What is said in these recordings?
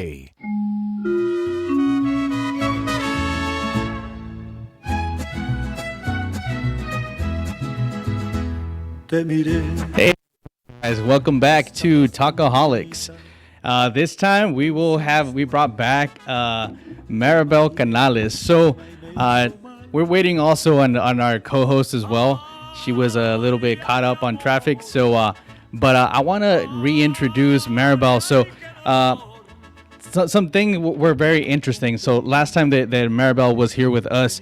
Hey. Hey guys, welcome back to Talkaholics. This time we brought back Maribel Canales. Uh, we're waiting also on our co-host as well. She was a little bit caught up on traffic, but I want to reintroduce Maribel. Uh, something were very interesting. So last time that Maribel was here with us,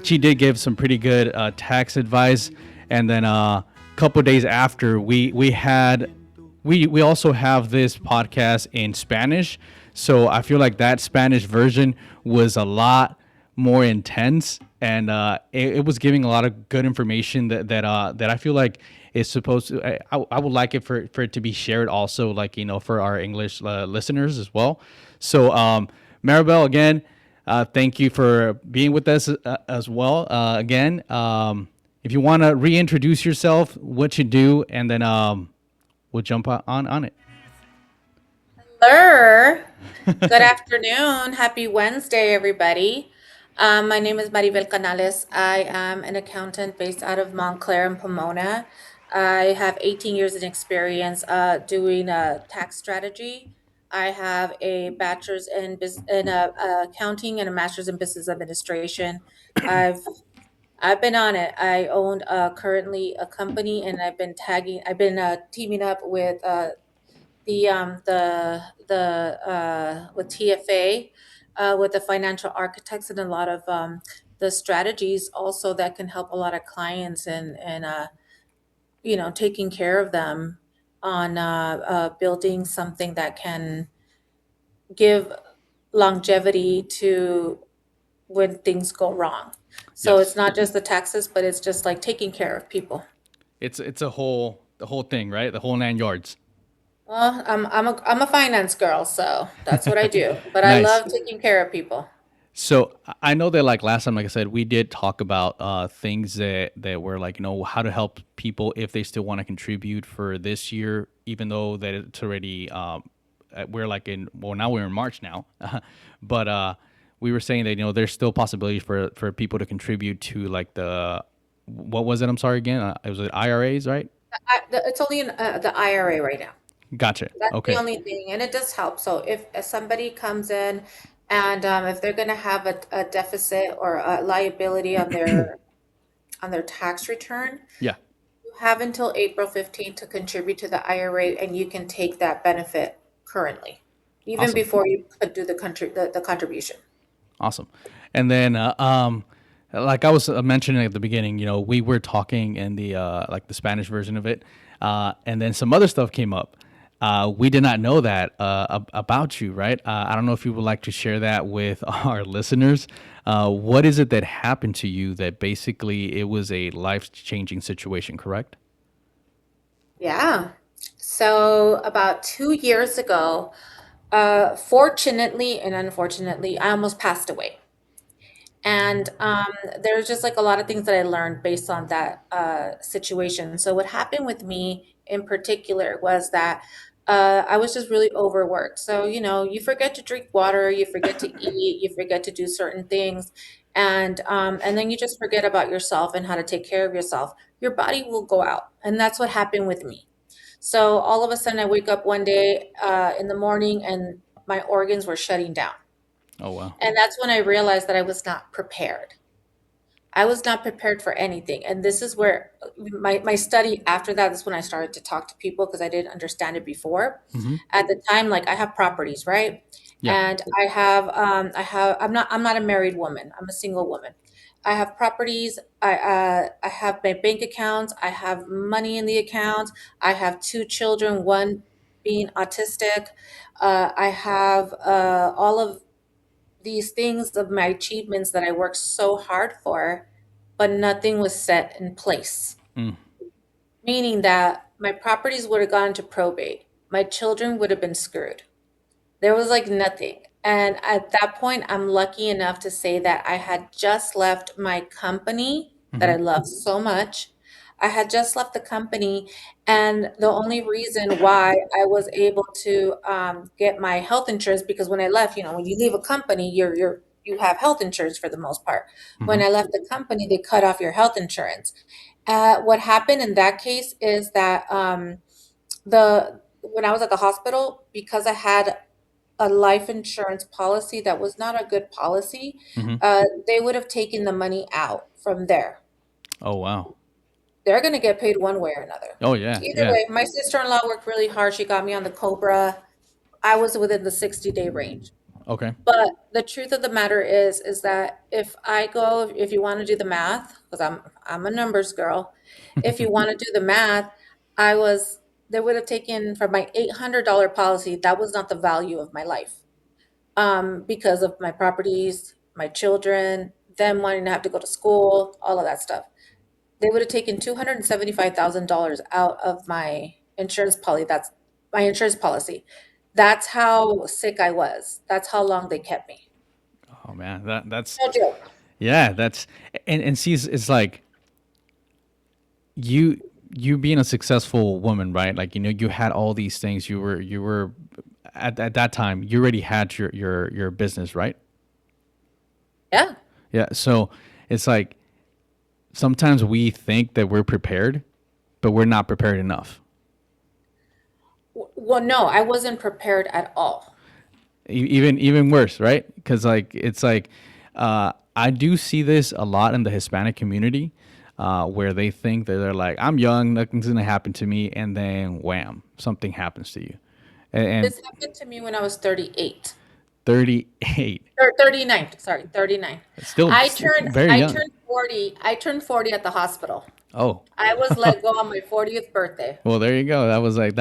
she did give some pretty good tax advice, and then a couple days after, we also have this podcast in Spanish. So I feel like that Spanish version was a lot more intense, and it was giving a lot of good information that I feel like is supposed to. I would like it for it to be shared also, like for our English listeners as well. So Maribel, again, thank you for being with us as well. Again, if you want to reintroduce yourself, what you do, and then we'll jump on it. Hello. Good afternoon. Happy Wednesday, everybody. My name is Maribel Canales. I am an accountant based out of Montclair and Pomona. I have 18 years in experience doing tax strategy. I have a bachelor's in accounting and a master's in business administration. I've I've been on it. I own currently a company, and I've been teaming up with with TFA, with the financial architects, and a lot of the strategies also that can help a lot of clients, and taking care of them on building something that can give longevity to when things go wrong. So it's Yes, not just the taxes, but it's just like taking care of people. it's a whole the whole thing, right? The whole 9 yards. Well, I'm a finance girl, so that's what I do. But I Nice. love taking care of people. So I know that like last time, like I said, we did talk about things that were like how to help people if they still want to contribute for this year, even though that it's already we're like in now we're in March now, but we were saying that there's still possibilities for people to contribute to like the what was it? I'm sorry again. It was IRAs, right? It's only in the IRA right now. Gotcha. That's the Okay. only thing, and it does help. So if somebody comes in, and if they're going to have a deficit or a liability on their tax return, Yeah. you have until April 15th to contribute to the IRA, and you can take that benefit currently, even Awesome. before you could do the contribution. Awesome. And then, like I was mentioning at the beginning, we were talking in the like the Spanish version of it, and then some other stuff came up. We did not know that about you, right? I don't know if you would like to share that with our listeners. What is it that happened to you that basically it was a life changing situation, correct? Yeah. So about 2 years ago, fortunately and unfortunately, I almost passed away. And there's just like a lot of things that I learned based on that situation. So what happened with me in particular was that I was just really overworked. So you forget to drink water, you forget to eat, you forget to do certain things, and then you just forget about yourself and how to take care of yourself. Your body will go out, and that's what happened with me. So all of a sudden, I wake up one day in the morning, and my organs were shutting down. Oh wow. And that's when I realized that I was not prepared. I was not prepared for anything. And this is where my study after that is when I started to talk to people because I didn't understand it before. Hmm. At the time, like I have properties, right? Yeah. And I'm not a married woman. I'm a single woman. I have properties. I have my bank accounts. I have money in the accounts. I have two children, one being autistic. I have all of these things of my achievements that I worked so hard for, but nothing was set in place. Mm. Meaning that my properties would have gone to probate. My children would have been screwed. There was like nothing. And at that point, I'm lucky enough to say that I had just left my company that Hmm. I loved so much. I had just left the company, and the only reason why I was able to get my health insurance, because when I left, when you leave a company, you have health insurance for the most part. When Hmm. I left the company, they cut off your health insurance. What happened in that case is that the when I was at the hospital, because I had a life insurance policy that was not a good policy, Hmm. they would have taken the money out from there. Oh wow. They're going to get paid one way or another. Oh yeah, Either yeah. way, my sister-in-law worked really hard. She got me on the Cobra. I was within the 60-day range. Okay. But the truth of the matter is that if you want to do the math, because I'm a numbers girl, if you want to do the math, I was they would have taken from my $800 policy. That was not the value of my life, because of my properties, my children, them wanting to have to go to school, all of that stuff. They would have taken $275,000 out of my insurance policy. That's my insurance policy. That's how sick I was. That's how long they kept me. Oh man, that's No joke. yeah, that's and see, it's like you you being a successful woman, right? Like you had all these things. You were at that time you already had your business, right? Yeah. Yeah. So it's like sometimes we think that we're prepared, but we're not prepared enough. Well, no, I wasn't prepared at all. Even worse, right? Because like it's like I do see this a lot in the Hispanic community, where they think that they're like, I'm young, nothing's gonna happen to me, and then wham, something happens to you. And This happened to me when I was 38. 38, Or 39, sorry, 39. still very I young. turned 40. I turned 40 at the hospital. Oh, I was let go on my 40th birthday. well, there you go. That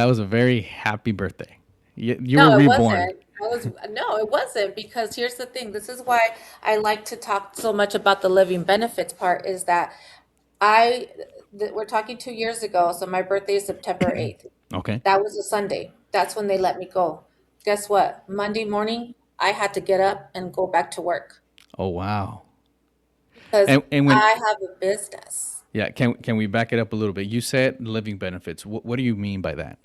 was a very happy birthday. You were No, it reborn. wasn't. No, it wasn't, because here's the thing. This is why I like to talk so much about the living benefits part, is that I we're talking 2 years ago, so my birthday is September 8th. Okay. That was a Sunday. That's when they let me go. Guess what? Monday morning, I had to get up and go back to work Oh wow. because And when I have a business. yeah, can we back it up a little bit? You said living benefits. What do you mean by that?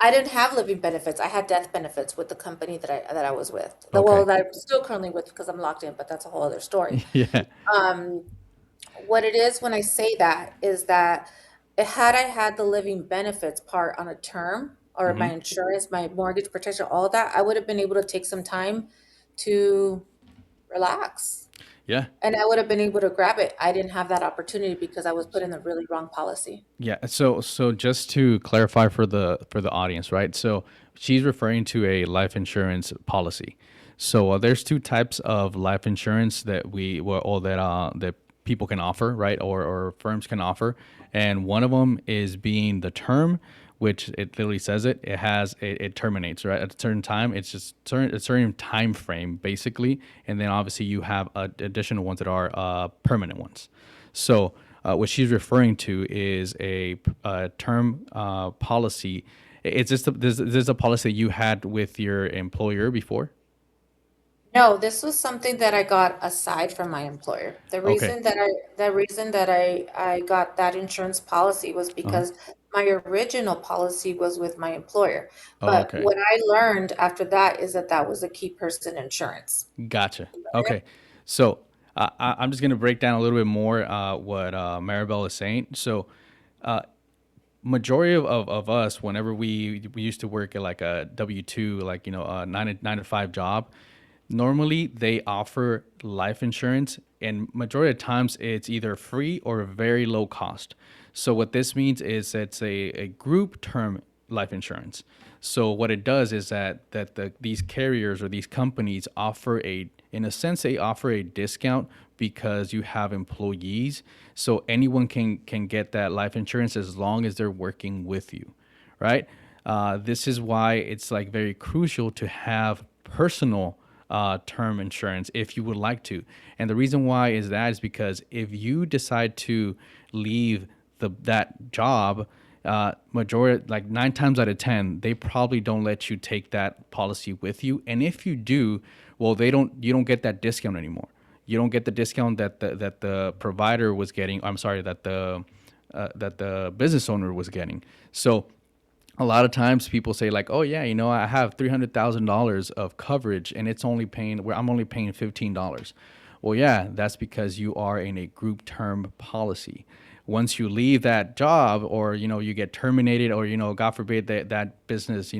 I didn't have living benefits. I had death benefits with the company that I was with. Well, Okay. that I'm still currently with because I'm locked in, but that's a whole other story. Yeah. Um, what it is when I say that is that had I had the living benefits part on a term, or Hmm. my insurance, my mortgage protection, all of that, I would have been able to take some time to relax, Yeah. and I would have been able to grab it. I didn't have that opportunity because I was put in the really wrong policy. Yeah. So just to clarify for the audience, right? So she's referring to a life insurance policy. So there's two types of life insurance that that people can offer, right? Or firms can offer, and one of them is being the term, which it literally says it terminates right at a certain time. It's just a certain time frame basically, and then obviously you have additional ones that are permanent ones. So what she's referring to is a term policy. Is this a policy you had with your employer before? No, this was something that I got aside from my employer. Okay. The reason that I got that insurance policy was Uh-huh. because my original policy was with my employer. Oh, But okay. what I learned after that is that that was a key person insurance. Gotcha. Okay. So I'm just gonna break down a little bit more what Maribel is saying. So majority of us, whenever we used to work at like a W-2, like a nine to five job, normally they offer life insurance, and majority of times it's either free or very low cost. So what this means is it's a group term life insurance. So what it does is that these carriers or these companies offer a in a sense they offer a discount because you have employees. So anyone can get that life insurance as long as they're working with you, right? This is why it's like very crucial to have personal term insurance if you would like to. And the reason why is because if you decide to leave that job, majority like 9 times out of 10, they probably don't let you take that policy with you. And if you do, well, you don't get that discount anymore. You don't get the discount that the provider was getting. I'm sorry, that that the business owner was getting. So a lot of times people say like, oh yeah, I have $300,000 of coverage and it's only paying where I'm only paying $15. Well, yeah, that's because you are in a group term policy. Once you leave that job, or you get terminated, or God forbid that business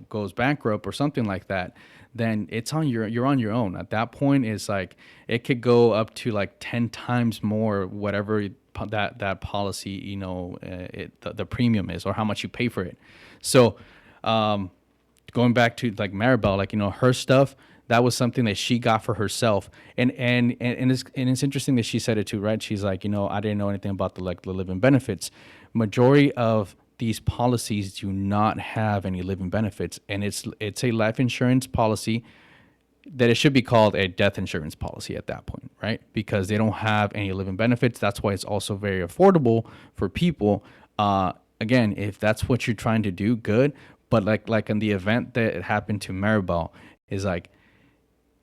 goes bankrupt or something like that, then you're on your own. At that point, it's like it could go up to like 10 times more whatever that policy, the premium is, or how much you pay for it. So, going back to like Maribel, like her stuff, that was something that she got for herself, and it's interesting that she said it too, right? She's like, I didn't know anything about the living benefits. Majority of these policies do not have any living benefits, and it's a life insurance policy that it should be called a death insurance policy at that point, right? Because they don't have any living benefits. That's why it's also very affordable for people. Again, if that's what you're trying to do, good. But like in the event that it happened to Maribel, is like,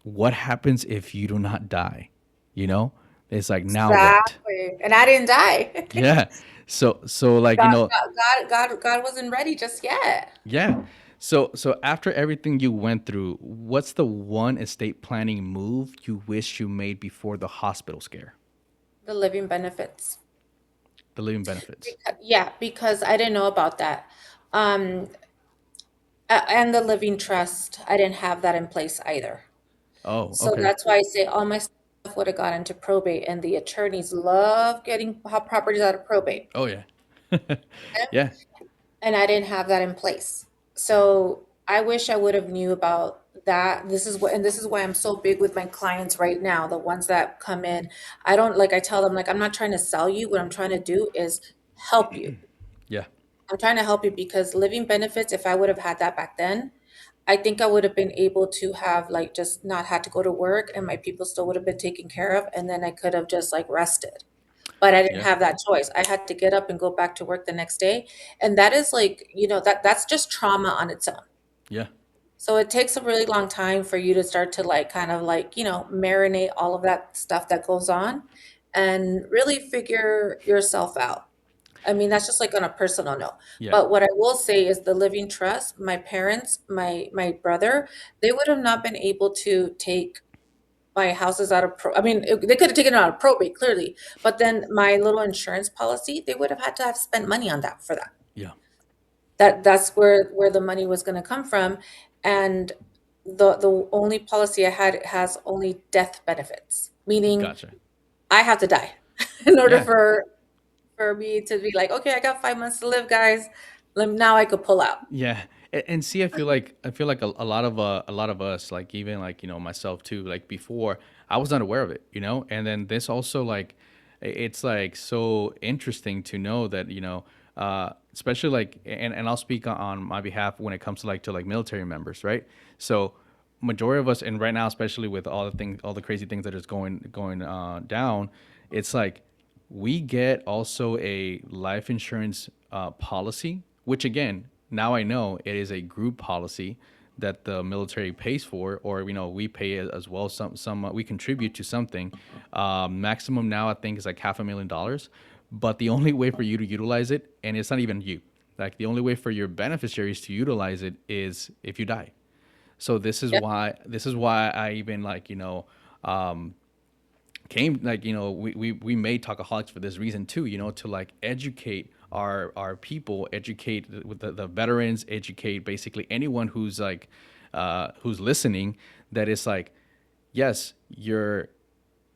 what happens if you do not die? You know, it's like, now what? Exactly. And I didn't die. Yeah. So like God wasn't ready just yet. yeah. So after everything you went through, what's the one estate planning move you wish you made before the hospital scare? The living benefits. The living benefits. Yeah, because I didn't know about that. Um, and the living trust, I didn't have that in place either. Oh, So okay. that's why I say all my stuff would have gone into probate, and the attorneys love getting properties out of probate. Oh yeah. Okay? Yeah. And I didn't have that in place. So I wish I would have knew about that. This is why I'm so big with my clients right now, the ones that come in. I don't like I tell them like I'm not trying to sell you. What I'm trying to do is help you. Yeah. I'm trying to help you because living benefits, if I would have had that back then, I think I would have been able to have like just not had to go to work and my people still would have been taken care of and then I could have just like rested. But I didn't Yeah. have that choice. I had to get up and go back to work the next day. And that is like, that's just trauma on its own. Yeah. So it takes a really long time for you to start to like kind of like, marinate all of that stuff that goes on and really figure yourself out. I mean, that's just like on a personal note. Yeah. But what I will say is the living trust, my parents, my brother, they would have not been able to take my houses out of I mean, they could have taken it out of probate clearly, but then my little insurance policy, they would have had to have spent money on that for that. Yeah. That's where the money was going to come from, and the only policy I had has only death benefits, meaning Gotcha. I have to die in order Yeah. for me to be like, okay, I got 5 months to live, guys. Now I could pull out. Yeah, and see, I feel like a lot of us, like even like myself too. Like before, I was not aware of it, and then this also like, it's like so interesting to know that especially like, and I'll speak on my behalf when it comes to like military members, right? So majority of us, and right now, especially with all the crazy things that is going down, it's like we get also a life insurance policy, which again, now I know it is a group policy that the military pays for, or we pay as well. Some we contribute to something. Maximum now I think is like $500,000, but the only way for you to utilize it, and it's not even you, like the only way for your beneficiaries to utilize it is if you die. So Yep. this is why I even like came like we made Talkaholics for this reason too, to like educate our people, educate the veterans, educate basically anyone who's like who's listening, that it's like, yes, your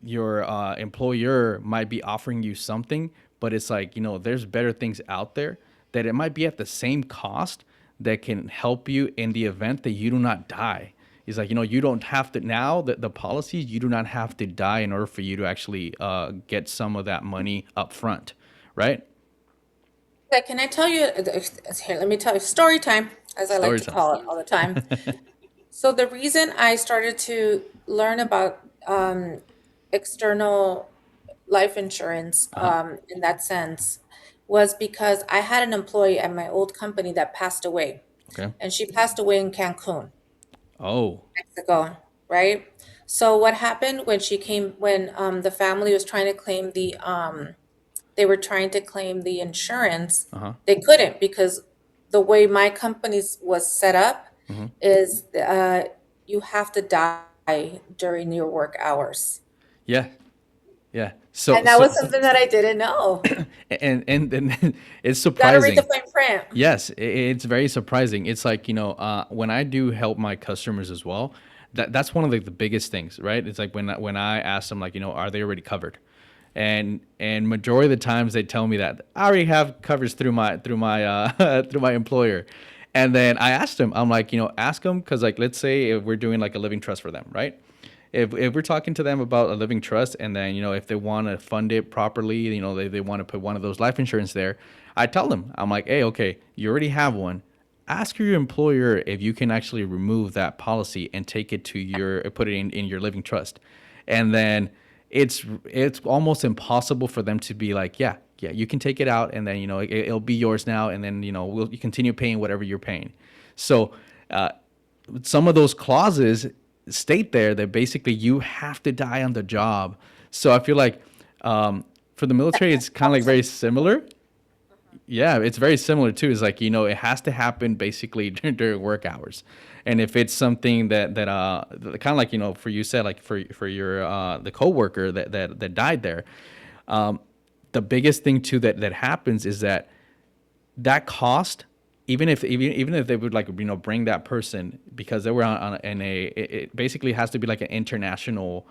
employer might be offering you something, but it's like there's better things out there that it might be at the same cost that can help you in the event that you do not die. He's like, you don't have to now, the policies, you do not have to die in order for you to actually get some of that money up front, right? Okay, can I tell you? Here, let me tell you story time, as I like Story to time. call it all the time. So the reason I started to learn about external life insurance Uh-huh. in that sense was because I had an employee at my old company that passed away, Okay. and she passed away in Cancun, Oh. Mexico, right? So what happened when she came when the family was trying to claim the they were trying to claim the insurance, Uh huh. they couldn't because the way my company was set up Hmm. is you have to die during your work hours. Yeah. Yeah. So And that so was something that I didn't know. and it's You got to read the surprising. fine print. Yes, it's very surprising. It's like, when I do help my customers as well, that's one of the biggest things, right? It's like when I ask them, like, are they already covered? And majority of the times they tell me that I already have coverage through my through my employer. And then I asked them, I'm like, ask them, because, like, let's say if we're doing like a living trust for them, right? If we're talking to them about a living trust, and then, if they want to fund it properly, they want to put one of those life insurance there, I tell them, I'm like, hey, okay, you already have one. Ask your employer if you can actually remove that policy and take it to put it in your living trust. And then it's almost impossible for them to be like, yeah, yeah, you can take it out, and then, it'll be yours now, and then, you continue paying whatever you're paying. So uh, some of those clauses state there that basically you have to die on the job. So I feel like, for the military, it's kind of like very similar. Yeah, it's very similar too. It's like, it has to happen basically during work hours. And if it's something that kind of like, for you said, like, for your the coworker that died there, the biggest thing too that happens is that cost, even if they would, like, bring that person, because they were in it basically has to be like an international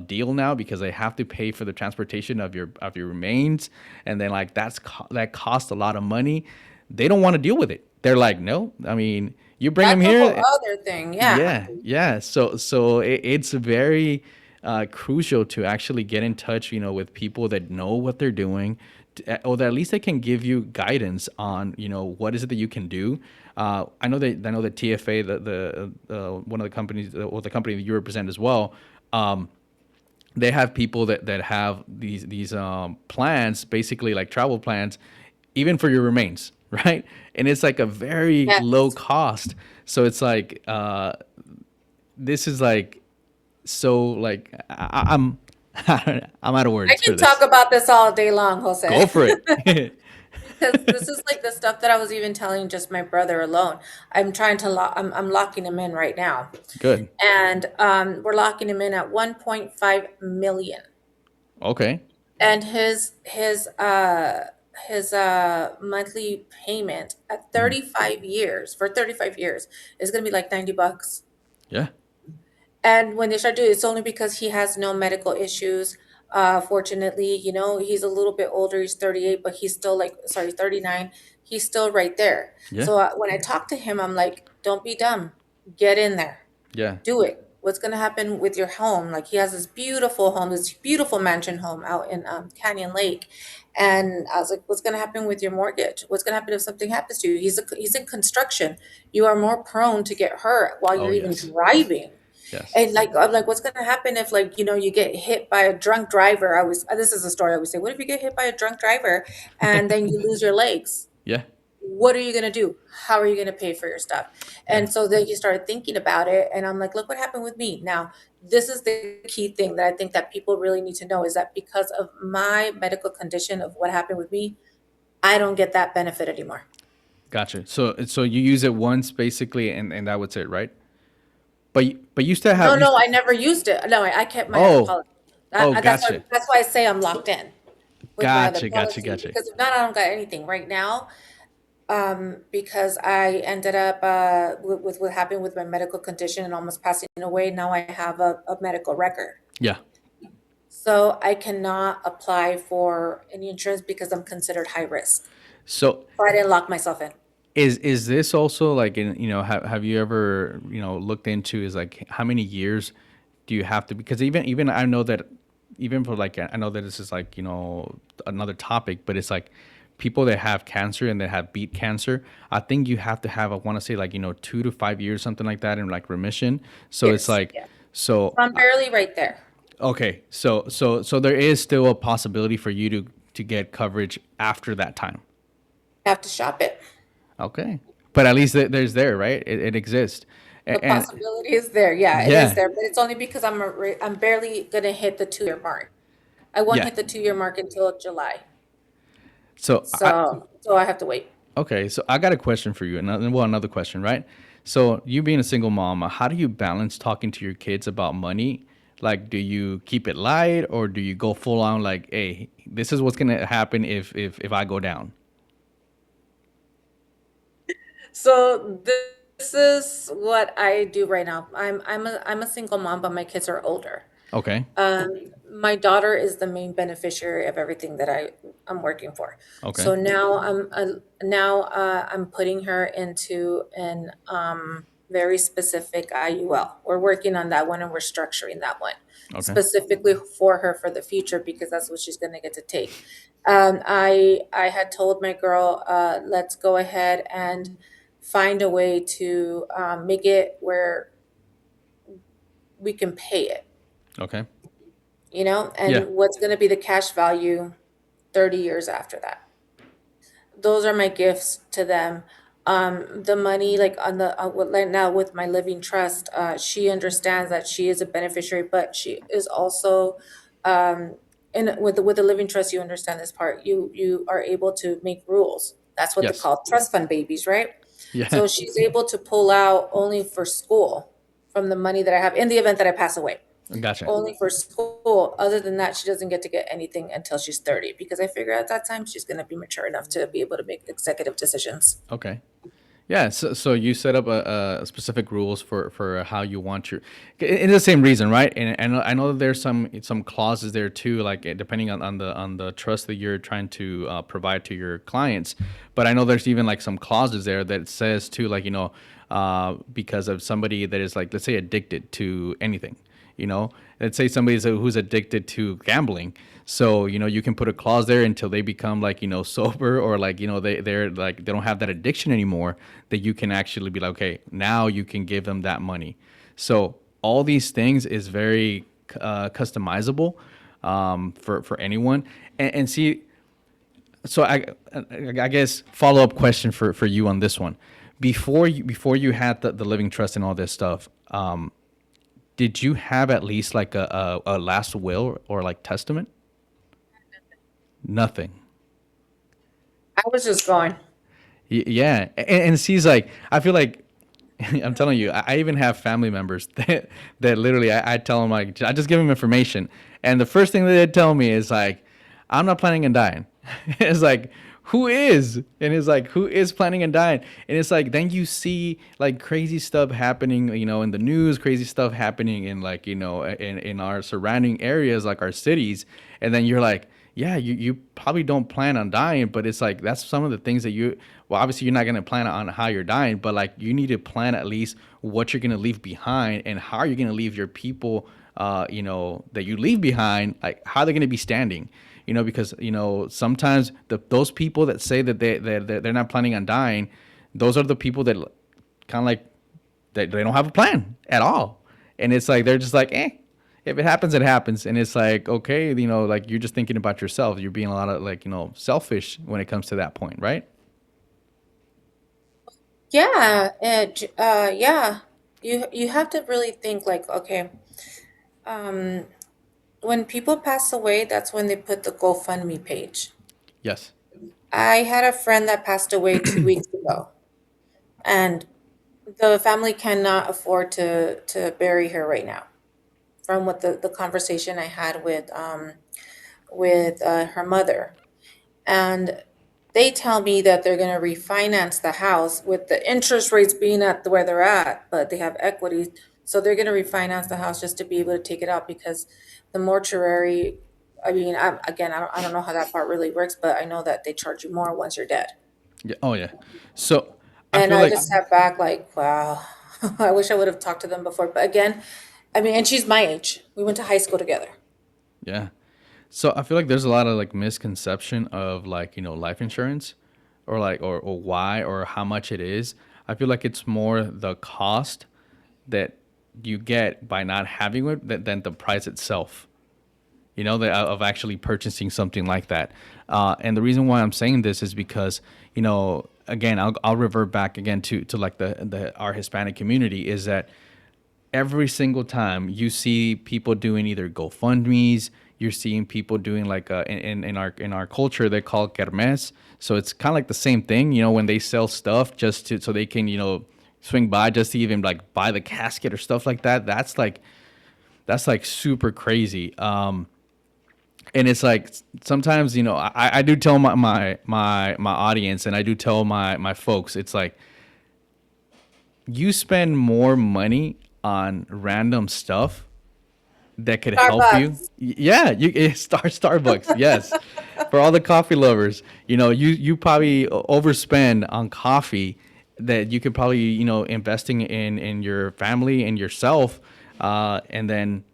deal now, because they have to pay for the transportation of your remains, and then, like, that costs a lot of money. They don't want to deal with it. They're like, no, I mean, you bring them That's a whole here. other thing. Yeah. Yeah, yeah. So it's very crucial to actually get in touch, with people that know what they're doing, or that at least they can give you guidance on, what is it that you can do. I know that TFA, the one of the companies, or the company that you represent as well. They have people that have these plans, basically like travel plans, even for your remains, right? And it's like a very low Yes. cost. So it's like, this is like, so, like, I'm I'm out of I words for can talk this. about this all day long, Go Jose. for it. Because this is like the stuff that I was even telling just my brother alone. I'm locking him in right now. Good. And we're locking him in at 1.5 million. Okay. And his monthly payment at Mhm. 35 years, for 35 years, is going to be like $90. Yeah. And when they start doing it's only because he has no medical issues. Fortunately, he's a little bit older. He's 38, but he's still like, sorry, 39. He's still right there. Yeah. So when I talk to him, I'm like, don't be dumb. Get in there. Yeah. Do it. What's going to happen with your home? Like, he has this beautiful home, this beautiful mansion home out in Canyon Lake. And I was like, what's going to happen with your mortgage? What's going to happen if something happens to you? He's in construction. You are more prone to get hurt while Oh, you're even yes. driving. Yes. And like, I'm like, what's gonna happen if, like, you get hit by a drunk driver? This is a story I always say. What if you get hit by a drunk driver and then you lose your legs? Yeah. What are you gonna do? How are you gonna pay for your stuff? Yeah. And so then you started thinking about it, and I'm like, look what happened with me. Now, this is the key thing that I think that people really need to know is that because of my medical condition of what happened with me, I don't get that benefit anymore. Gotcha. So you use it once basically, and that was it, right? But you still No, have no, I never used it. No, I kept my other Oh. policy. Oh, That's why gotcha. I say I'm locked in with my other Gotcha. Gotcha. policy, Gotcha. because if not, I don't got anything right now. Because I ended up with what happened with my medical condition and almost passing away. Now I have a medical record, Yeah. so I cannot apply for any insurance because I'm considered high risk. So So I didn't lock myself in. is this also like, have you ever, looked into, is like, how many years do you have to, because even I know that, even for, like, I know that this is like, another topic, but it's like people that have cancer and that have beat cancer, I think you have to have, I want to say, like, 2 to 5 years, something like that, in, like, remission. So it's Yes, like, yeah. So so I'm barely right there. okay, so there is still a possibility for you to get coverage after that time. I have to shop it. Okay, but at least there's there, right? It exists. The And possibility is there. Yeah, it is yeah, there, but it's only because I'm barely gonna hit the 2-year mark. I won't yeah. hit the 2-year mark until July. So So I have to wait. okay, so I got a question for you, another question, right? So you being a single mom, how do you balance talking to your kids about money? Like, do you keep it light, or do you go full on like, hey, this is what's gonna happen if I go down? So this is what I do right now. I'm a single mom, but my kids are older. Okay, My daughter is the main beneficiary of everything that I'm working for. okay, So now I'm putting her into an very specific IUL. We're working on that one and we're structuring that one okay, specifically for her for the future because that's what she's going to get to take. I had told my girl, let's go ahead and find a way to make it where we can pay it, okay. and Yeah, what's going to be the cash value 30 years after that. Those are my gifts to them. The money, like on the like now with my living trust, she understands that she is a beneficiary, but she is also, and with the living trust, you understand this part. You are able to make rules. That's what they yes, call trust fund babies, right? yeah, So she's able to pull out only for school from the money that I have in the event that I pass away, gotcha. only for school. Other than that, she doesn't get to get anything until she's 30 because I figure at that time she's going to be mature enough to be able to make executive decisions. Okay. Yeah, so you set up a specific rules for how you want your, in the same reason, right? And I know that there's some clauses there too, like depending on the trust that you're trying to provide to your clients. But I know there's even like some clauses there that says too, like because of somebody that is like, let's say, addicted to anything, let's say somebody's who's addicted to gambling. So you can put a clause there until they become like sober, or like they're like they don't have that addiction anymore, that you can actually be like, okay, now you can give them that money. So all these things is very customizable for anyone. And see, so I guess follow up question for you on this one. Before you had the living trust and all this stuff, did you have at least like a last will or like testament? Nothing. I was just going, Yeah, and she's like, I feel like I'm telling you, I even have family members that literally I tell them, like, I just give them information, and the first thing that they tell me is like, I'm not planning on dying. It's like, who is? And it's like, who is planning on dying? And it's like, then you see like crazy stuff happening, in the news, crazy stuff happening in like, in our surrounding areas, like our cities. And then you're like, yeah, you probably don't plan on dying, but it's like, that's some of the things that well, obviously you're not going to plan on how you're dying, but like you need to plan at least what you're going to leave behind and how you're going to leave your people, that you leave behind, like how they're going to be standing, because sometimes those people that say that they're not planning on dying, those are the people that kind of like they don't have a plan at all, and it's like they're just like, if it happens, it happens, and it's like, okay, like you're just thinking about yourself, you're being a lot of like selfish when it comes to that point, right? yeah, yeah. You have to really think like, okay, um, when people pass away, that's when they put the GoFundMe page. Yes. I had a friend that passed away 2 weeks ago, and the family cannot afford to bury her right now. From what the conversation I had with her mother, and they tell me that they're going to refinance the house with the interest rates being at where they're at, but they have equity, so they're going to refinance the house just to be able to take it out because the mortuary. I mean, I don't know how that part really works, but I know that they charge you more once you're dead. Yeah. Oh yeah. So I And feel I like, just sat back like, wow, I wish I would have talked to them before. But again, I mean, and she's my age. We went to high school together. yeah. So I feel like there's a lot of like misconception of like life insurance, or like or why or how much it is. I feel like it's more the cost that you get by not having it than the price itself. Of actually purchasing something like that. And the reason why I'm saying this is because again, I'll revert back again to like the our Hispanic community, is that every single time you see people doing either GoFundMe's, you're seeing people doing like in our culture they call it kermes. So it's kind of like the same thing, when they sell stuff just to so they can swing by just to even like buy the casket or stuff like that. That's like super crazy. And it's like sometimes I do tell my audience, and I do tell my folks, it's like you spend more money on random stuff that could help you. Starbucks. Yeah, Starbucks. Yes, for all the coffee lovers, you probably overspend on coffee that you could probably investing in your family and yourself, and then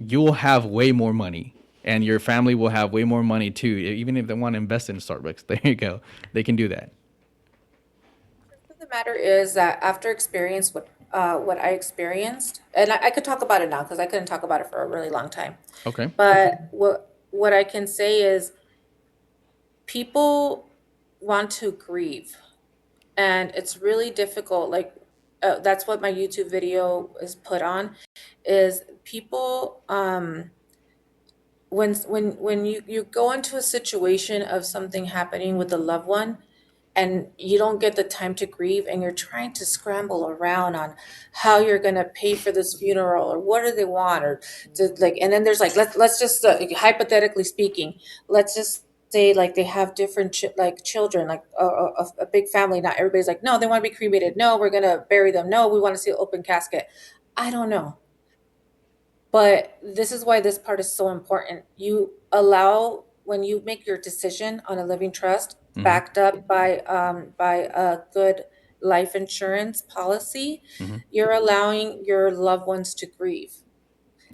you will have way more money. And your family will have way more money too, even if they want to invest in Starbucks. There you go. They can do that. Truth of the matter is that after experience what I experienced, and I could talk about it now because I couldn't talk about it for a really long time. Okay. But what I can say is people want to grieve, and it's really difficult. Like that's what my YouTube video is put on, is people when you go into a situation of something happening with a loved one and you don't get the time to grieve and you're trying to scramble around on how you're going to pay for this funeral or what do they want or like, and then there's like let's just hypothetically speaking, let's just say like they have different like children, like a big family, not everybody's like no they want to be cremated, no we're going to bury them, no we want to see an open casket. I don't know, but this is why this part is so important. You allow, when you make your decision on a living trust Mm-hmm. backed up by a good life insurance policy, Mm-hmm. you're allowing your loved ones to grieve,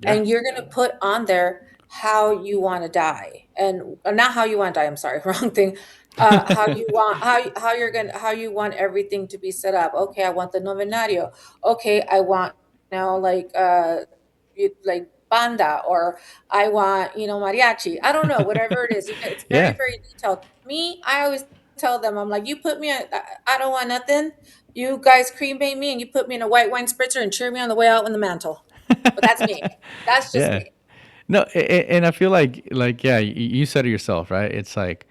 Yeah. and you're going to put on there how you want to die, and not how you want to die, I'm sorry, wrong thing. How you want, how you're going to, how you want everything to be set up. Okay, I want the novenario. Okay, I want now like like banda, or I want, mariachi. I don't know, whatever it is. It's very, Yeah. very detailed. Me, I always tell them, I'm like, you put me, I don't want nothing. You guys cremate me and you put me in a white wine spritzer and cheer me on the way out in the mantle. But that's me. That's just Yeah. me. No, and I feel like yeah, you said it yourself, right? It's like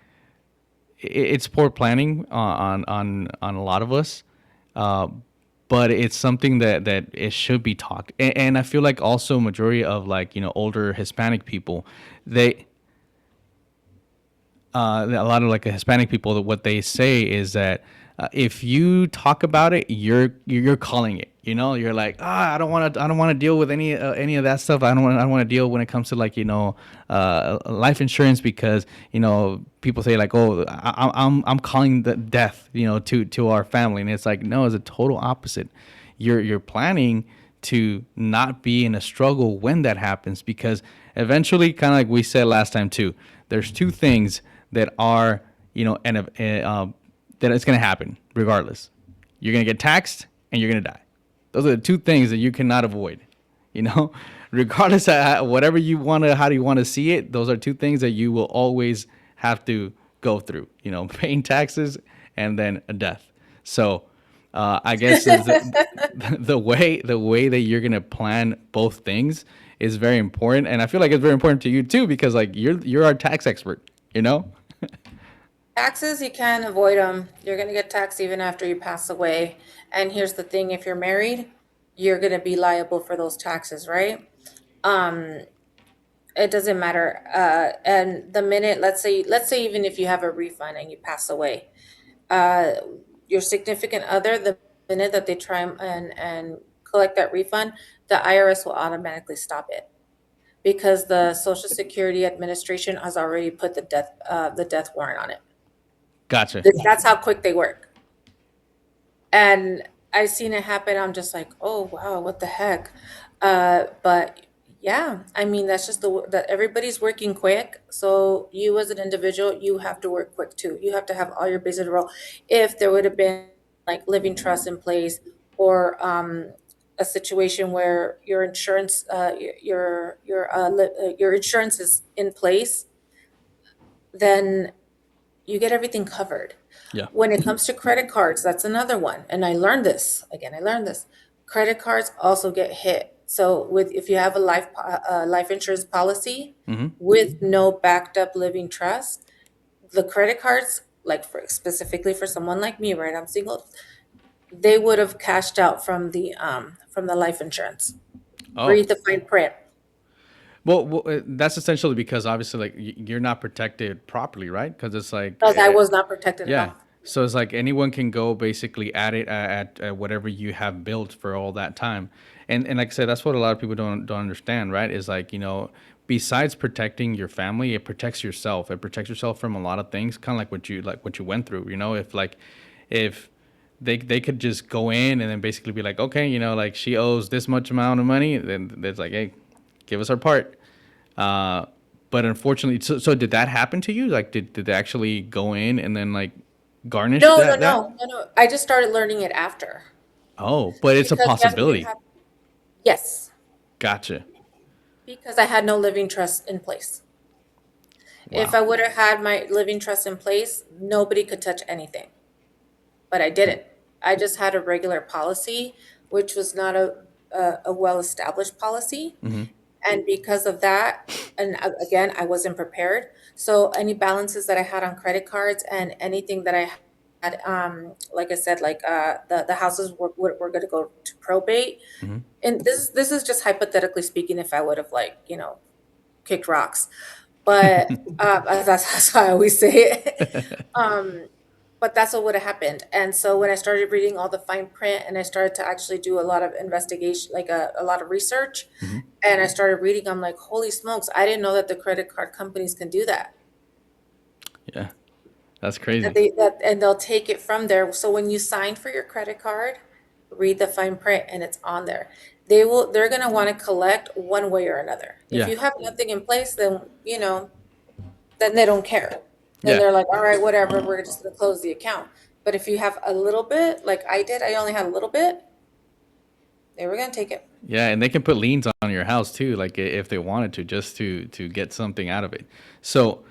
it's poor planning on a lot of us, uh, but it's something that it should be talked. And I feel like also majority of like older Hispanic people, they a lot of like Hispanic people, that what they say is that if you talk about it, you're calling it. You're like, I don't want to deal with any of that stuff. I don't want to deal when it comes to like life insurance, because people say like, oh, I'm calling the death to our family, and it's like, no, it's a total opposite. You're planning to not be in a struggle when that happens, because eventually, kind of like we said last time too, there's two things that are and that it's going to happen regardless. You're going to get taxed and you're going to die. Those are the two things that you cannot avoid. you know Regardless of whatever you want to, how do you want to see it, those are two things that you will always have to go through, paying taxes and then a death. So I guess is the way that you're gonna plan both things is very important, and I feel like it's very important to you too, because like you're our tax expert, you know. Taxes, you can't avoid them. You're going to get taxed even after you pass away. And here's the thing, if you're married, you're going to be liable for those taxes, right? Um, it doesn't matter. And the minute, let's say even if you have a refund and you pass away, uh, your significant other, the minute that they try and collect that refund, the IRS will automatically stop it because the Social Security Administration has already put the death warrant on it. Gotcha. That's how quick they work. And I seen it happen. I'm just like, oh wow, what the heck? But yeah, I mean that's just that everybody's working quick. So you as an individual, you have to work quick too. You have to have all your bases in a row. If there would have been like living trust in place, or a situation where your insurance, your insurance is in place, then you get everything covered. Yeah. When it comes to credit cards, that's another one. And I learned this. Again, I learned this. Credit cards also get hit So with if you have a life insurance policy with no backed up living trust, the credit cards, like for specifically for someone like me, right? I'm single. They would have cashed out from the life insurance. Oh, Read the fine print. well, that's essentially because obviously, like, you're not protected properly, right? Because it's like, No, that was not protected at yeah. all. So it's like anyone can go basically at it at whatever you have built for all that time, and like I said, that's what a lot of people don't understand, right? Is like, besides protecting your family, it protects yourself. It protects yourself from a lot of things, kind of like what you went through. If they could just go in and then basically be like, okay, like she owes this much amount of money, then it's like, hey, give us our part. Uh, but unfortunately, so did that happen to you? Like, did they actually go in and then like garnish No, no, that? no, no, no. I just started learning it after Oh, but it's a because guess what possibility. happened? Yes, Gotcha. because I had no living trust in place. If Wow. I would have had my living trust in place, nobody could touch anything. But I didn't. I just had a regular policy, which was not a well-established policy. And because of that, and again, I wasn't prepared. So any balances that I had on credit cards and anything that I had, like I said, like the houses were going to go to probate. And this is just hypothetically speaking, if I would have like, kicked rocks. But that's how I always say it. Um, but that's what would have happened. And so when I started reading all the fine print and I started to actually do a lot of investigation, like a lot of research, and I started reading, I'm like, holy smokes, I didn't know that the credit card companies can do that. Yeah, that's That crazy. and they'll take it from there. So when you sign for your credit card, read the fine print and it's on there. They're gonna want to collect one way or another. If Yeah, you have nothing in place, then then they don't care. Then yeah, they're like, all right, whatever, we're just gonna close the account. But if you have a little bit, like I did, I only had a little bit, they were gonna take it. yeah, and they can put liens on your house too, like if they wanted to, just to get something out of it. So,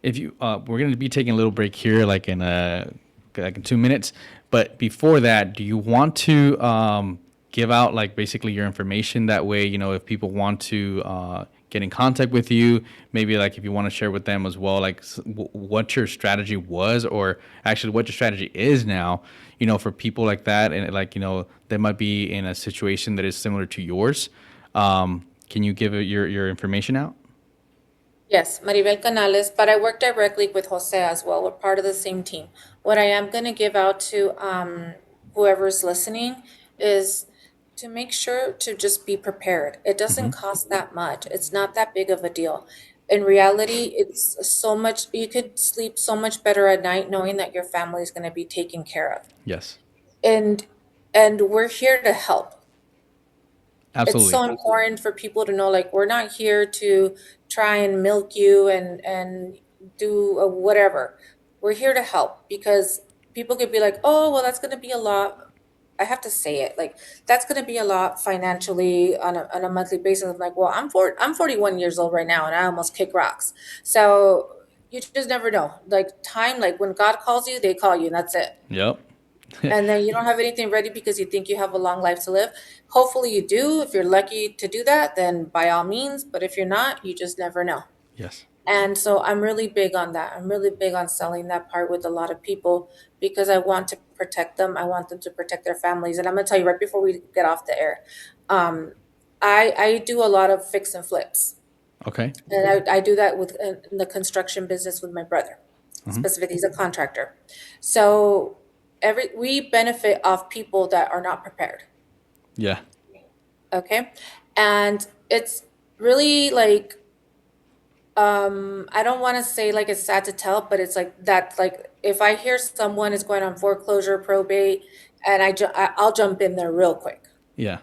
if you we're going to be taking a little break here, like in 2 minutes. But before that, do you want to give out like basically your information? That way, if people want to get in contact with you, maybe like if you want to share with them as well, like what your strategy was, or actually what your strategy is now, for people like that, and like they might be in a situation that is similar to yours. Can you give your information out? Yes, Maribel Canales, but I work directly with Jose as well. We're part of the same team. What I am going to give out to whoever's listening is to make sure to just be prepared. It doesn't cost that much, it's not that big of a deal. In reality, it's so much, you could sleep so much better at night knowing that your family is going to be taken care of. Yes, And we're here to help. It's absolutely. so important for people to know, like, we're not here to try and milk you and do whatever. We're here to help because people could be like, oh well, that's going to be a lot. I have to say it, like, that's going to be a lot financially on a monthly basis. I'm like, well, I'm 41 years old right now and I almost kick rocks. So you just never know, like, time, like when God calls you, they call you, and that's it. Yep. And then you don't have anything ready because you think you have a long life to live. Hopefully you do. If you're lucky to do that, then by all means. But if you're not, you just never know. Yes. And so I'm really big on that. I'm really big on selling that part with a lot of people because I want to protect them. I want them to protect their families. And I'm going to tell you right before we get off the air, um, I do a lot of fix and flips. Okay. And I do that with in the construction business with my brother. Specifically, he's a contractor. So we benefit off people that are not prepared. Yeah. Okay. And it's really like, I don't want to say like it's sad to tell, but it's like that, like if I hear someone is going on foreclosure, probate, and I'll jump in there real quick Yeah.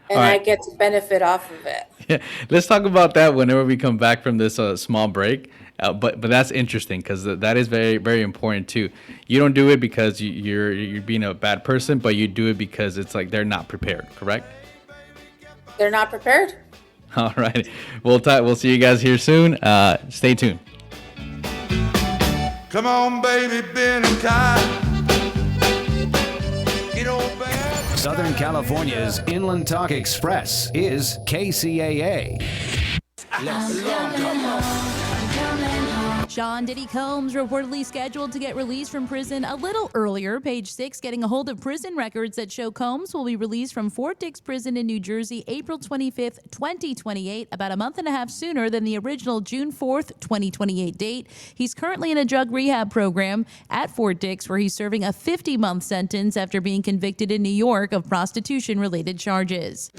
All and I right. get to benefit off of it. Yeah. Let's talk about that whenever we come back from this small break. But that's interesting because that is very very important too. You don't do it because you're being a bad person, but you do it because it's like they're not prepared. Correct? They're not prepared. All right. We'll see you guys here soon. Stay tuned. Come on, baby, Ben and Kai. Get on back. Southern California's Inland Talk Express is KCAA. Sean Diddy Combs reportedly scheduled to get released from prison a little earlier. Page 6 getting a hold of prison records that show Combs will be released from Fort Dix Prison in New Jersey April 25th, 2028, about a month and a half sooner than the original June 4th, 2028 date. He's currently in a drug rehab program at Fort Dix where he's serving a 50-month sentence after being convicted in New York of prostitution-related charges.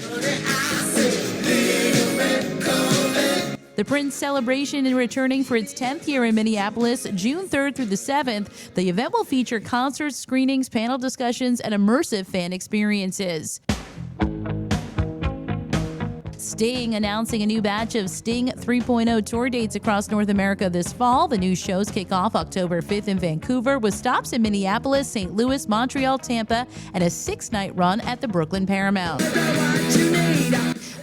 The Prince celebration is returning for its 10th year in Minneapolis, June 3rd through the 7th. The event will feature concerts, screenings, panel discussions, and immersive fan experiences. Sting announcing a new batch of Sting 3.0 tour dates across North America this fall. The new shows kick off October 5th in Vancouver with stops in Minneapolis, St. Louis, Montreal, Tampa, and a 6-night run at the Brooklyn Paramount.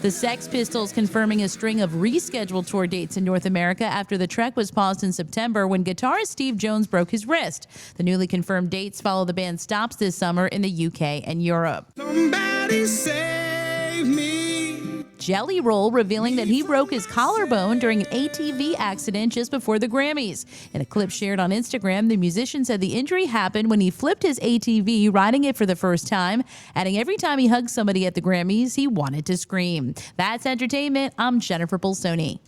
The Sex Pistols confirming a string of rescheduled tour dates in North America after the trek was paused in September when guitarist Steve Jones broke his wrist. The newly confirmed dates follow the band's stops this summer in the UK and Europe. Somebody save me. Jelly Roll revealing that he broke his collarbone during an ATV accident just before the Grammys. In a clip shared on Instagram, the musician said the injury happened when he flipped his ATV riding it for the first time, adding every time he hugged somebody at the Grammys, he wanted to scream. That's entertainment. I'm Jennifer Bolsoni.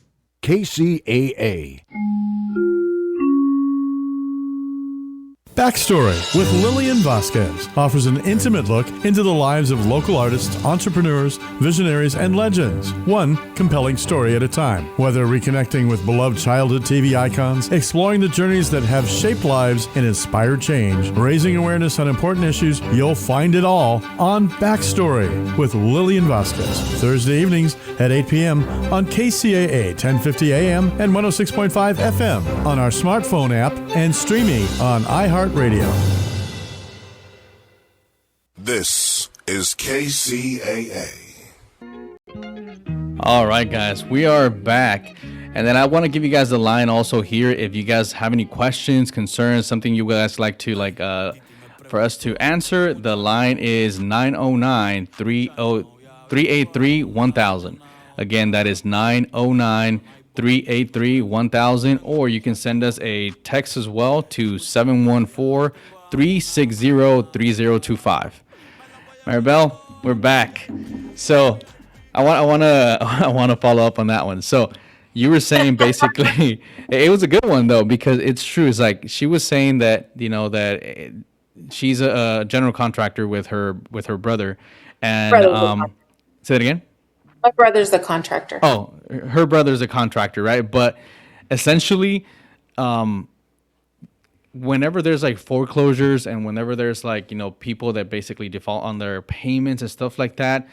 KCAA. Backstory with Lillian Vasquez offers an intimate look into the lives of local artists, entrepreneurs, visionaries, and legends, one compelling story at a time. Whether reconnecting with beloved childhood TV icons, exploring the journeys that have shaped lives and inspired change, raising awareness on important issues, you'll find it all on Backstory with Lillian Vasquez. Thursday evenings at 8 p.m. on KCAA 1050 AM and 106.5 FM on our smartphone app and streaming on iHeartRadio. This is KCAA. All right, guys, we are back. And then I want to give you guys the line also here. If you guys have any questions, concerns, something you guys like to for us to answer, the line is 909-383-1000. Again, that is 909-383-1000, or you can send us a text as well to 714-360-3025. Maribel, we're back. So I want to follow up on that one. So you were saying basically it was a good one though, because it's true. It's like she was saying that, you know, that she's a general contractor with her brother, and say it again. My brother's the contractor. Oh, her brother's a contractor, right? But essentially, whenever there's like foreclosures and whenever there's like, you know, people that basically default on their payments and stuff like that,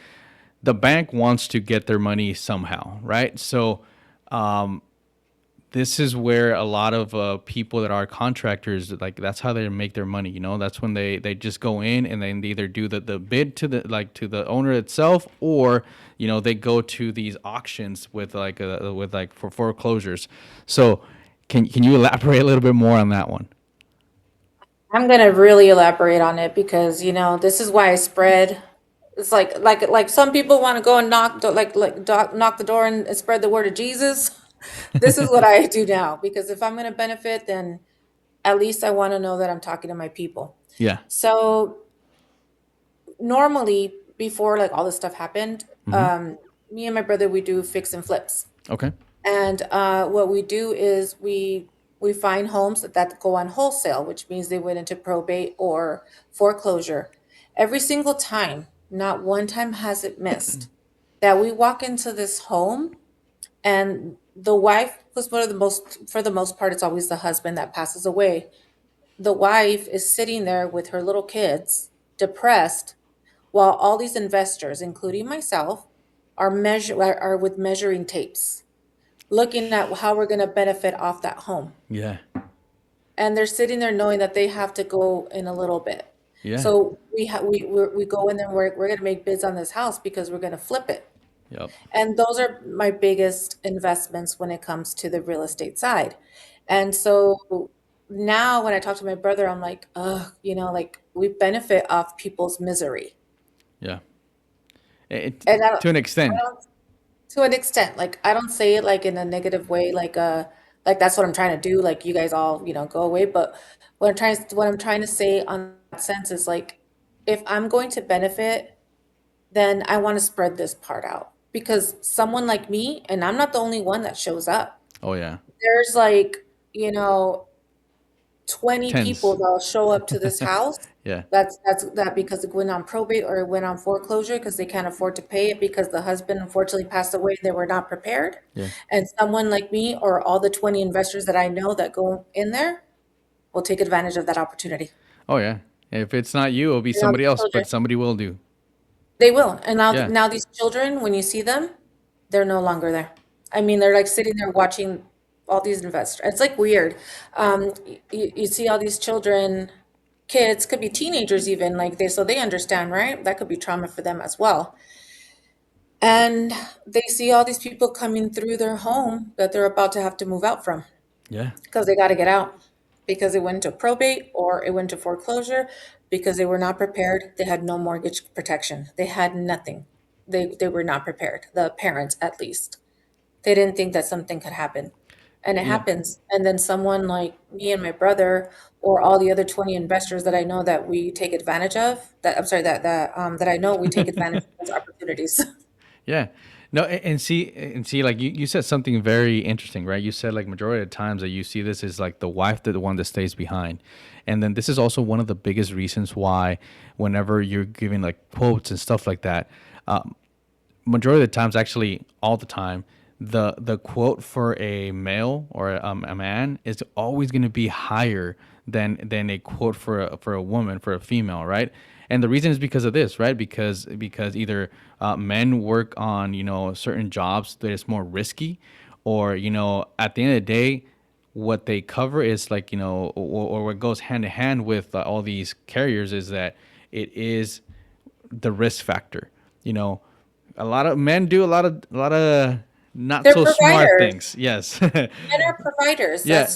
the bank wants to get their money somehow, right? So this is where a lot of people that are contractors, like that's how they make their money, you know. That's when they just go in and then they either do the bid to the owner itself, or you know, they go to these auctions with for foreclosures. So can you elaborate a little bit more on that one? I'm gonna really elaborate on it because, you know, this is why I spread. It's like some people want to go and knock the door and spread the word of Jesus. This is what I do now, because if I'm going to benefit, then at least I want to know that I'm talking to my people. Yeah. So normally, before like all this stuff happened, me and my brother, we do fix and flips. Okay. And what we do is we find homes that go on wholesale, which means they went into probate or foreclosure. Every single time, not one time has it missed, that we walk into this home and the wife was for the most part, it's always the husband that passes away. The wife is sitting there with her little kids, depressed, while all these investors, including myself, are with measuring tapes, looking at how we're going to benefit off that home. Yeah. And they're sitting there knowing that they have to go in a little bit. Yeah. So we go in there, we're going to make bids on this house because we're going to flip it. Yep. And those are my biggest investments when it comes to the real estate side. And so now when I talk to my brother, I'm like, you know, like we benefit off people's misery. Yeah. And I don't, To an I extent. don't to an extent, like I don't say it like in a negative way, like that's what I'm trying to do, like you guys all, go away. But what I'm trying to say on that sense is like if I'm going to benefit, then I want to spread this part out because someone like me, and I'm not the only one that shows up. Oh yeah. There's like, you know, 20 people Tense. that'll show up to this house. Yeah. That's because it went on probate or it went on foreclosure because they can't afford to pay it because the husband unfortunately passed away. They were not prepared. Yeah. And someone like me or all the 20 investors that I know that go in there will take advantage of that opportunity. Oh yeah. If it's not you, it'll be You know, somebody these else, children, but somebody will do. they will. And Yeah. now these children, when you see them, they're no longer there. I mean, they're like sitting there watching all these investors. It's like weird. You see all these children, kids, could be teenagers even, like so they understand, right? That could be trauma for them as well. And they see all these people coming through their home that they're about to have to move out from Yeah. because they got to get out because it went to probate or it went to foreclosure because they were not prepared. They had no mortgage protection. They had nothing. They were not prepared. The parents, at least, they didn't think that something could happen, and it Yeah. happens. And then someone like me and my brother, or all the other 20 investors that I know that we take advantage of. That I'm sorry that I know we take advantage of those opportunities. Yeah. No, and see, like you said something very interesting, right? You said like majority of the times that you see this is like the wife, the one that stays behind. And then this is also one of the biggest reasons why whenever you're giving like quotes and stuff like that, majority of the times, actually all the time, the quote for a male or a man is always going to be higher than a quote for a woman, for a female, right? And the reason is because of this, right? Because either men work on certain jobs that is more risky, or at the end of the day, what they cover is like or what goes hand in hand with all these carriers is that it is the risk factor. You know, a lot of men do a lot of not They're so smart providers. things. Yes. Men are providers. Yeah.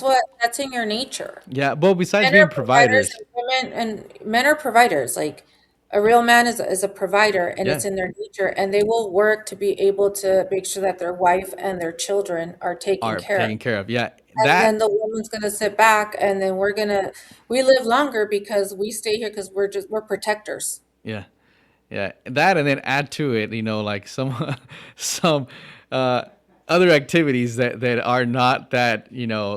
That's in your nature. Yeah. But besides Men being are providers providers, and men are providers. Like a real man is a provider and yeah, it's in their nature and they will work to be able to make sure that their wife and their children are taken are care of. taken care of. Yeah. And That. then the woman's gonna sit back and then we live longer because we stay here because we're protectors. Yeah. Yeah, that, and then add to it, like some some uh, other activities that are not that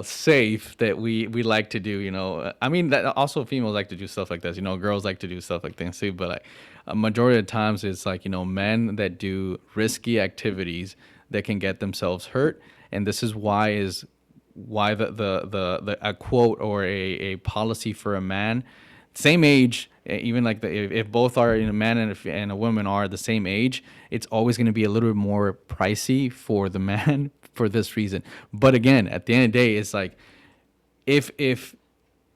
safe that we like to do. I mean that also females like to do stuff like this. Girls like to do stuff like this too. But like a majority of the times, it's like men that do risky activities that can get themselves hurt, and this is why the a quote or a policy for a man same age, even like if both are a man and a woman are the same age, it's always going to be a little bit more pricey for the man for this reason. But again, at the end of the day, it's like if if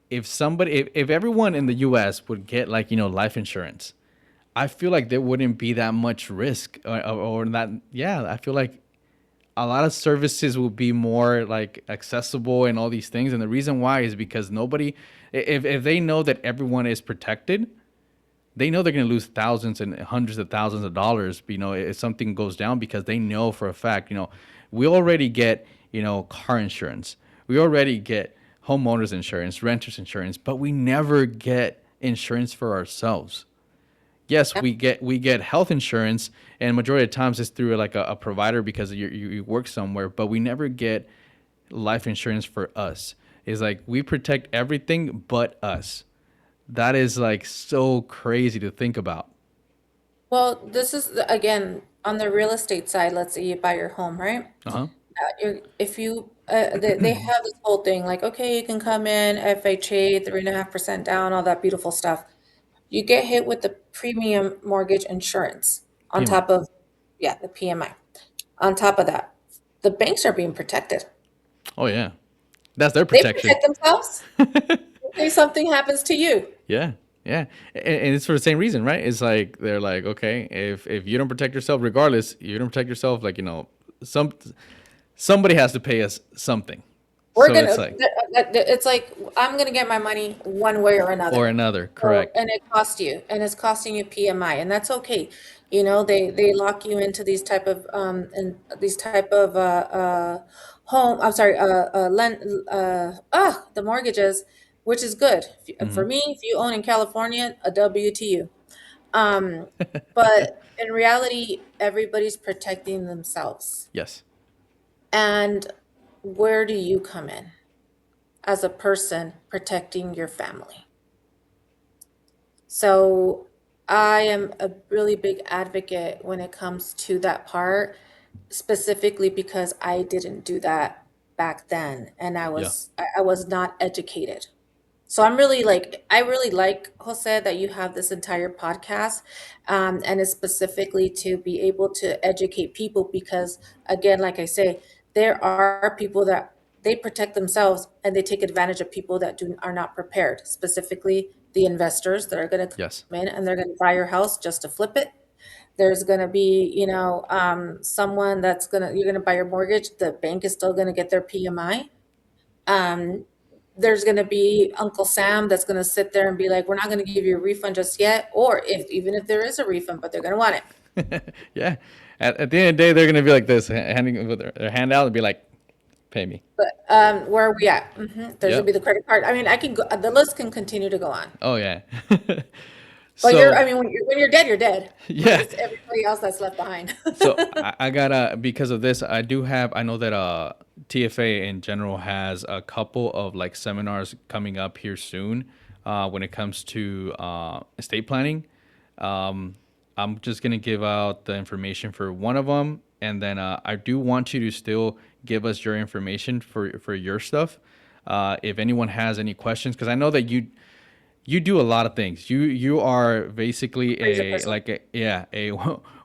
if everyone in the US would get like life insurance, I feel like there wouldn't be that much risk, or that. Yeah, I feel like a lot of services will be more like accessible and all these things. And the reason why is because nobody, if they know that everyone is protected, they know they're going to lose thousands and hundreds of thousands of dollars, if something goes down, because they know for a fact, we already get, car insurance. We already get homeowners insurance, renters insurance, but we never get insurance for ourselves. Yes, we get health insurance, and majority of times it's through like a provider because you work somewhere, but we never get life insurance for us. It's like we protect everything but us. That is like so crazy to think about. Well, this is again on the real estate side. Let's say you buy your home, right? Uh-huh. If you they have this whole thing like, okay, you can come in FHA 3.5% down, all that beautiful stuff. You get hit with the premium mortgage insurance on PMI. top of, yeah, the PMI. On top of that, the banks are being protected. Oh yeah, that's their They protection. protect themselves in case something happens to you. Yeah, yeah, and it's for the same reason, right? It's like they're like, okay, if you don't protect yourself, regardless, you don't protect yourself, like some somebody has to pay us something. We're So gonna, it's like it's like, I'm gonna get my money one way or or another. another, So, correct? and it costs you, and it's costing you PMI, and that's okay. They lock you into these type of, these type of, home, I'm sorry, lend, the mortgages, which is good. For Hmm. me, if you own in California, a W to you. Um, but in reality, everybody's protecting themselves. Yes. And where do you come in as a person protecting your family? So I am a really big advocate when it comes to that part, specifically because I didn't do that back then, and Yeah. I was not educated. So I'm really like, I really like, Jose, that you have this entire podcast, and it's specifically to be able to educate people because, again, like I say, there are people that they protect themselves and they take advantage of people that are not prepared, specifically the investors that are going to Yes. come in and they're going to buy your house just to flip it. There's going to be, someone that's you're going to buy your mortgage, the bank is still going to get their PMI. um, there's going to be Uncle Sam that's going to sit there and be like, "We're not going to give you a refund just yet," or if even if there is a refund, but they're going to want it. Yeah. At the end of the day, they're gonna be like this, handing with their hand out and be like, "Pay me." But where are we at? There's going to Yep. be the credit card. I mean, I can go. The list can continue to go on. Oh yeah. But So I mean, when you're dead, you're dead. But yeah. it's everybody else that's left behind. So I gotta, because of this, I know that TFA in general has a couple of like seminars coming up here soon when it comes to estate planning. Um, I'm just gonna give out the information for one of them, and then I do want you to still give us your information for your stuff. If anyone has any questions, because I know that you do a lot of things. You are basically Crazy a person. like a yeah a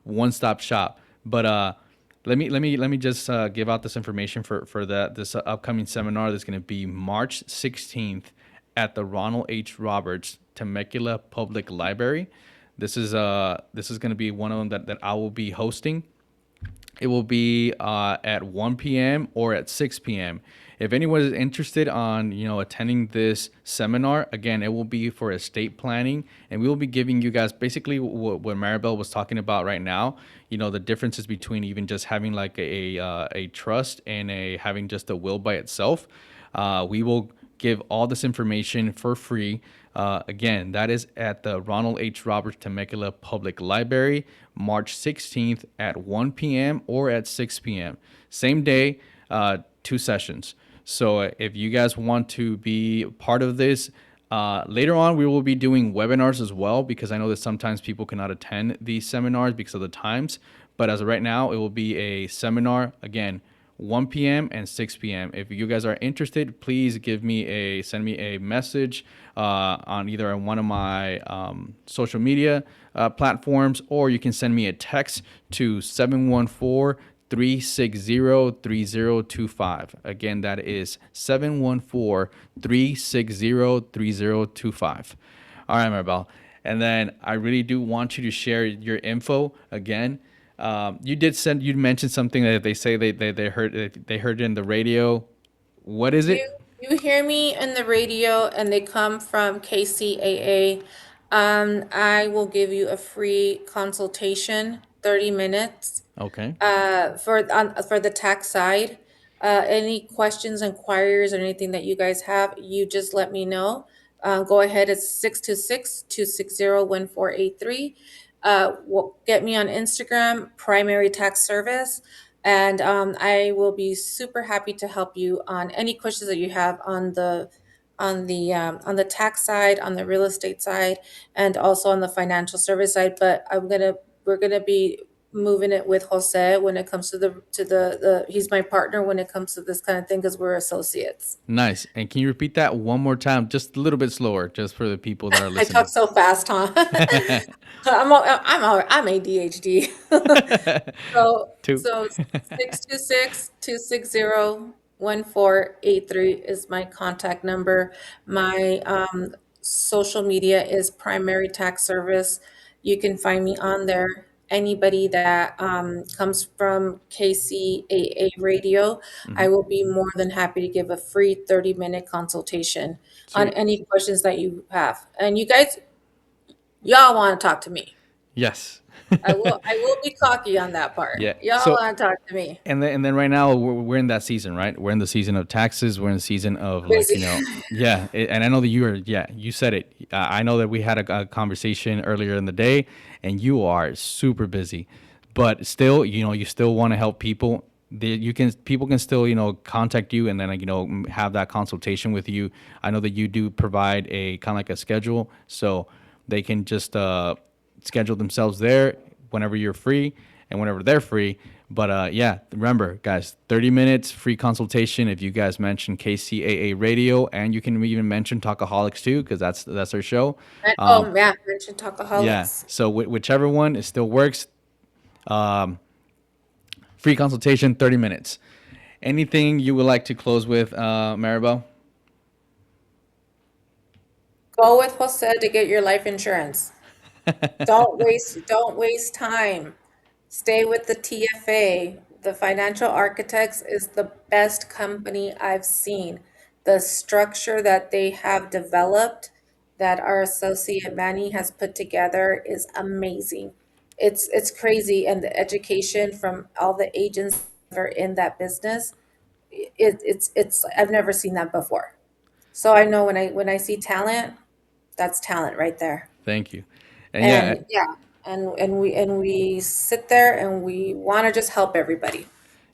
one stop shop. But let me just give out this information for this upcoming seminar that's going to be March 16th at the Ronald H. Roberts Temecula Public Library. This is going to be one of them that I will be hosting. It will be at 1 p.m. or at 6 p.m. If anyone is interested on attending this seminar, again, it will be for estate planning, and we will be giving you guys basically what Maribel was talking about right now. The differences between even just having like a trust and a having just a will by itself. We will give all this information for free. Again, that is at the Ronald H. Roberts Temecula Public Library, March 16th at 1 p.m. or at 6 p.m. Same day, 2 sessions. So if you guys want to be part of this, later on we will be doing webinars as well, because I know that sometimes people cannot attend these seminars because of the times. But as of right now, it will be a seminar, again, 1 p.m. and 6 p.m. If you guys are interested, please send me a message on either on one of my social media platforms, or you can send me a text to 714-360-3025. Again, that is 714-360-3025. All right, Maribel. And then I really do want you to share your info again. You mentioned something that they say they heard it in the radio. What is If it? you hear me in the radio and they come from KCAA, I will give you a free consultation, 30 minutes, Okay. for the tax side. Any questions, inquiries, or anything that you guys have, you just let me know. Go ahead, it's 626-260-1483. Get me on Instagram, Primary Tax Service, and I will be super happy to help you on any questions that you have on the tax side, on the real estate side, and also on the financial service side. But we're gonna be moving it with Jose when it comes to the he's my partner when it comes to this kind of thing because we're associates. Nice. And can you repeat that one more time, just a little bit slower, just for the people that are I talk listening? so fast, huh? I'm ADHD. So Two. so 626-260-1483 is my contact number. My social media is Primary Tax Service. You can find me on there, anybody that comes from KCAA Radio, I will be more than happy to give a free 30-minute consultation on Sweet. any questions that you have. And you guys, y'all want to talk to me. Yes. I will be cocky on that part. Yeah. Y'all So want to talk to me. and then right now we're in that season, right? We're in the season of taxes. We're in the season of like, Busy. yeah. And I know that you said it. I know that we had a conversation earlier in the day, and you are super busy, but still, you still want to help people. People can still contact you and then have that consultation with you. I know that you do provide a kind of like a schedule, so they can just schedule themselves there whenever you're free and whenever they're free. But yeah, remember, guys, 30 minutes free consultation if you guys mention KCAA Radio, and you can even mention Talkaholics too, because that's our show. Oh, yeah, mention Yeah, Talkaholics. so whichever one, it still works. Free consultation, 30 minutes. Anything you would like to close with, Maribel? Go with Jose to get your life insurance. Don't waste time. Stay with the TFA. The Financial Architects is the best company I've seen. The structure that they have developed, that our associate Manny has put together, is amazing. It's crazy, and the education from all the agents that are in that business, it's I've never seen that before. So I know when I see talent, that's talent right there. Thank you. And yeah, And yeah, and we sit there and we want to just help everybody.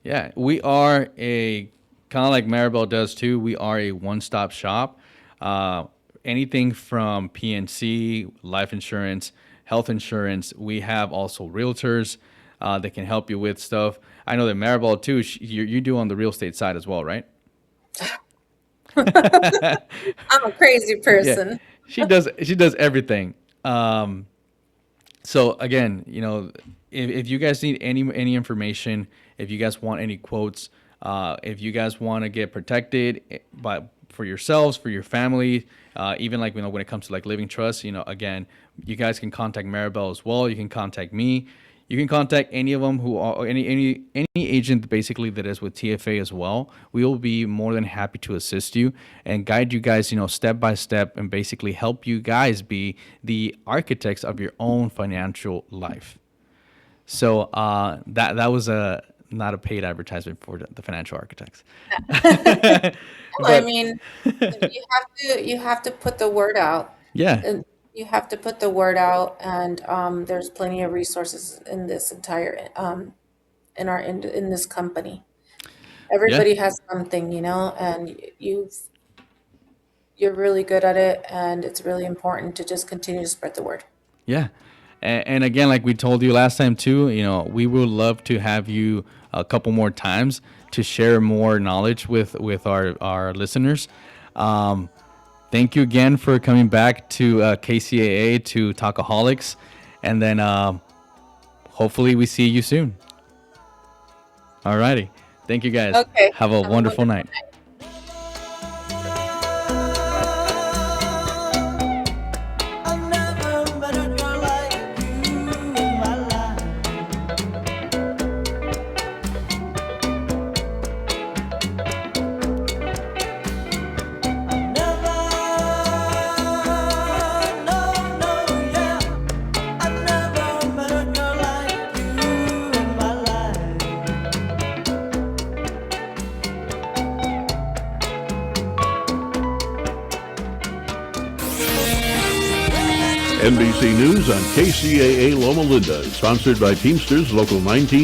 yeah, we are a kind of like Maribel does too. We are a one-stop shop. Uh, Anything from PNC, life insurance, health insurance. We have also realtors that can help you with stuff. I know that Maribel too. You do on the real estate side as well, right? I'm a crazy Yeah, person. she does. She does everything. So again, if you guys need any information, if you guys want any quotes, if you guys want to get protected for yourselves, for your family, even like when it comes to like living trust, again, you guys can contact Maribel as well. You can contact me. You can contact any of them who are any agent basically that is with TFA as well. We will be more than happy to assist you and guide you guys, step by step, and basically help you guys be the architects of your own financial life. So that was not a paid advertisement for the financial architects. I But mean, you have to put the word out. yeah, And you have to put the word out, and there's plenty of resources in this entire in this company. yeah. Everybody has something, and you're really good at it, and it's really important to just continue to spread the word. Yeah. And again, like we told you last time too, we would love to have you a couple more times to share more knowledge with our listeners. Thank you again for coming back to KCAA, to Talkaholics. And then hopefully we see you soon. All righty. Thank you guys. Okay. Have a Have a wonderful wonderful night. night. NBC News on KCAA Loma Linda, sponsored by Teamsters Local 19.